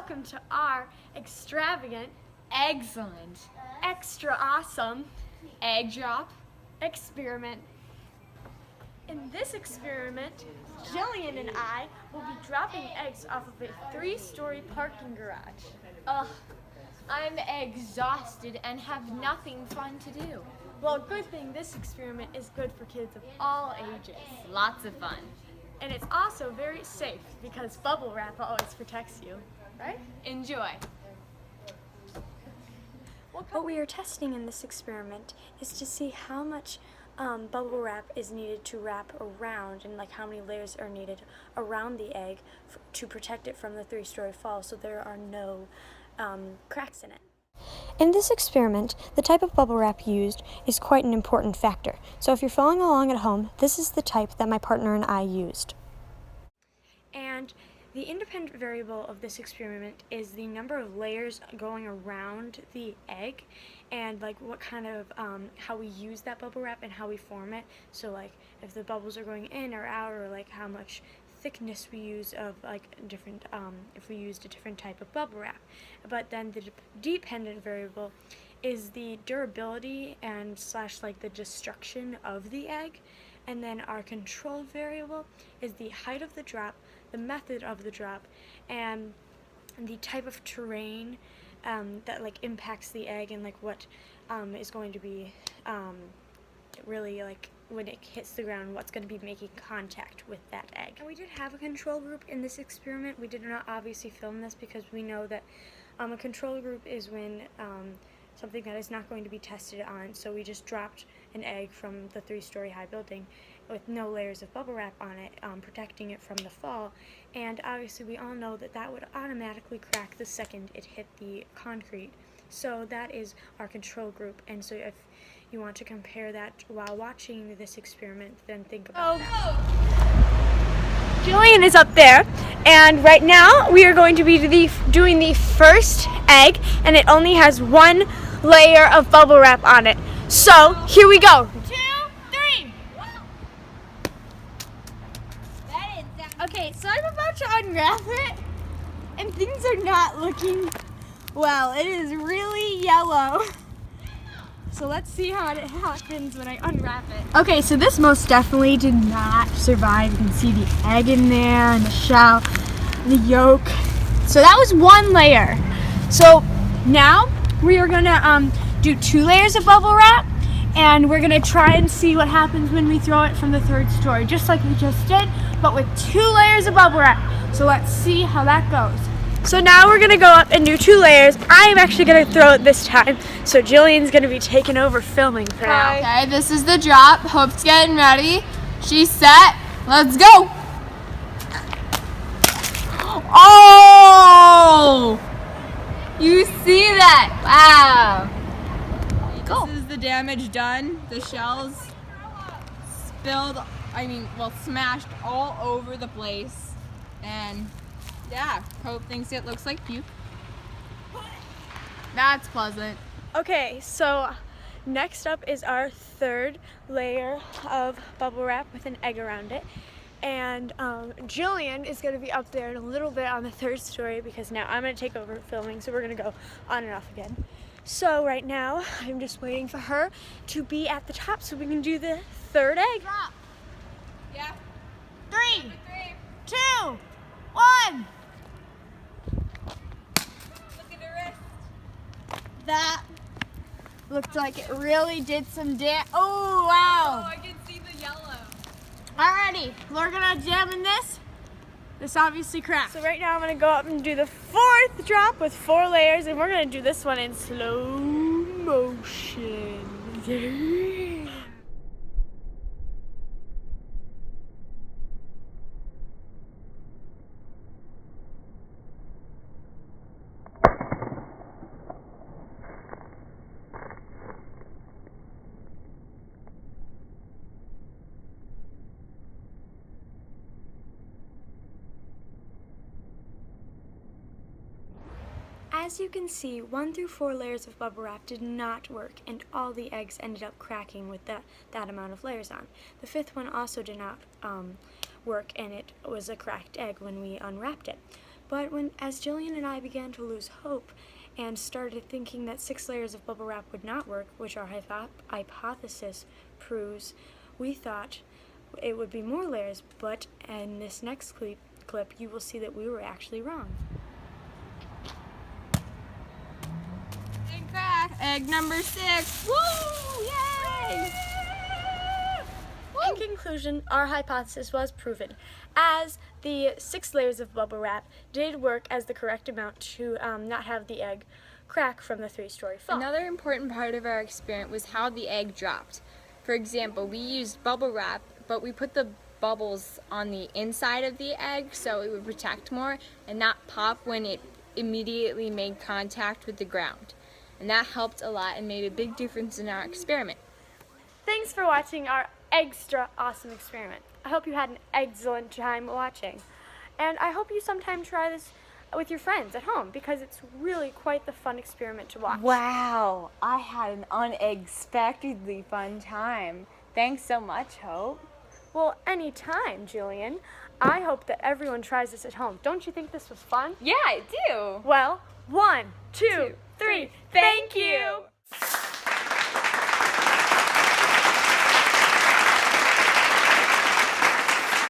welcome to our extravagant, Excellent. extra awesome Egg drop. experiment. In this experiment, Jillian and I will be dropping eggs off of a 3-story parking garage. Ugh, I'm exhausted and have nothing fun to do. Well, good thing this experiment is good for kids of all ages. Lots of fun. And it's also very safe because bubble wrap always protects you, right? Enjoy. What we are testing in this experiment is to see how much bubble wrap is needed to wrap around, and like how many layers are needed around the egg to protect it from the 3-story fall so there are no cracks in it. In this experiment, the type of bubble wrap used is quite an important factor. So if you're following along at home, this is the type that my partner and I used. And the independent variable of this experiment is the number of layers going around the egg, and like what kind of how we use that bubble wrap and how we form it. So like if the bubbles are going in or out, or like how much thickness we use of like different if we used a different type of bubble wrap. But then the dependent variable is the durability and / like the destruction of the egg. And then our control variable is the height of the drop, the method of the drop, and the type of terrain that like impacts the egg, and like what is going to be really like when it hits the ground, what's going to be making contact with that egg. And we did have a control group in this experiment. We did not obviously film this because we know that a control group is when something that is not going to be tested on. So we just dropped an egg from the 3-story high building with no layers of bubble wrap on it, protecting it from the fall. And obviously we all know that that would automatically crack the second it hit the concrete. So that is our control group. And so if you want to compare that while watching this experiment, then think about that. Jillian is up there, and right now we are going to be doing the first egg, and it only has 1 layer of bubble wrap on it. So here we go. 2, 3. Okay, so I'm about to unwrap it, and things are not looking well. It is really yellow. So let's see how it happens when I unwrap it. Okay, so this most definitely did not survive. You can see the egg in there and the shell, the yolk. So that was 1 layer. So now we are gonna do 2 layers of bubble wrap, and we're gonna try and see what happens when we throw it from the 3rd story, just like we just did, but with 2 layers of bubble wrap. So let's see how that goes. So now we're gonna go up and do 2 layers. I am actually gonna throw it this time, so Jillian's gonna be taking over filming for now. Okay, this is the drop. Hope's getting ready. She's set. Let's go. Oh! You see that? Wow. This is the damage done. The shells spilled, smashed all over the place. And yeah, Hope thinks it looks like puke. That's pleasant. Okay, so next up is our 3rd layer of bubble wrap with an egg around it. And Jillian is going to be up there in a little bit on the 3rd story because now I'm going to take over filming, so we're going to go on and off again. So right now, I'm just waiting for her to be at the top so we can do the 3rd egg. Drop. Yeah. 3, 2, 1. That looked like it really did some damage. Oh, wow. I can see the yellow. Alrighty, we're gonna jam in this. This obviously cracked. So right now I'm gonna go up and do the 4th drop with 4 layers, and we're gonna do this one in slow motion. As you can see, 1 through 4 layers of bubble wrap did not work, and all the eggs ended up cracking with that amount of layers on. The 5th one also did not work, and it was a cracked egg when we unwrapped it. But as Jillian and I began to lose hope and started thinking that 6 layers of bubble wrap would not work, which our hypothesis proves, we thought it would be more layers, but in this next clip you will see that we were actually wrong. Egg crack. Egg number 6. Woo! Yay! In conclusion, our hypothesis was proven, as the 6 layers of bubble wrap did work as the correct amount to not have the egg crack from the 3-story fall. Another important part of our experiment was how the egg dropped. For example, we used bubble wrap, but we put the bubbles on the inside of the egg so it would protect more and not pop when it immediately made contact with the ground. And that helped a lot and made a big difference in our experiment. Thanks for watching our extra awesome experiment. I hope you had an excellent time watching. And I hope you sometime try this with your friends at home, because it's really quite the fun experiment to watch. Wow, I had an unexpectedly fun time. Thanks so much, Hope. Well, anytime, Jillian. I hope that everyone tries this at home. Don't you think this was fun? Yeah, I do. Well, 1, 2, 3, thank you!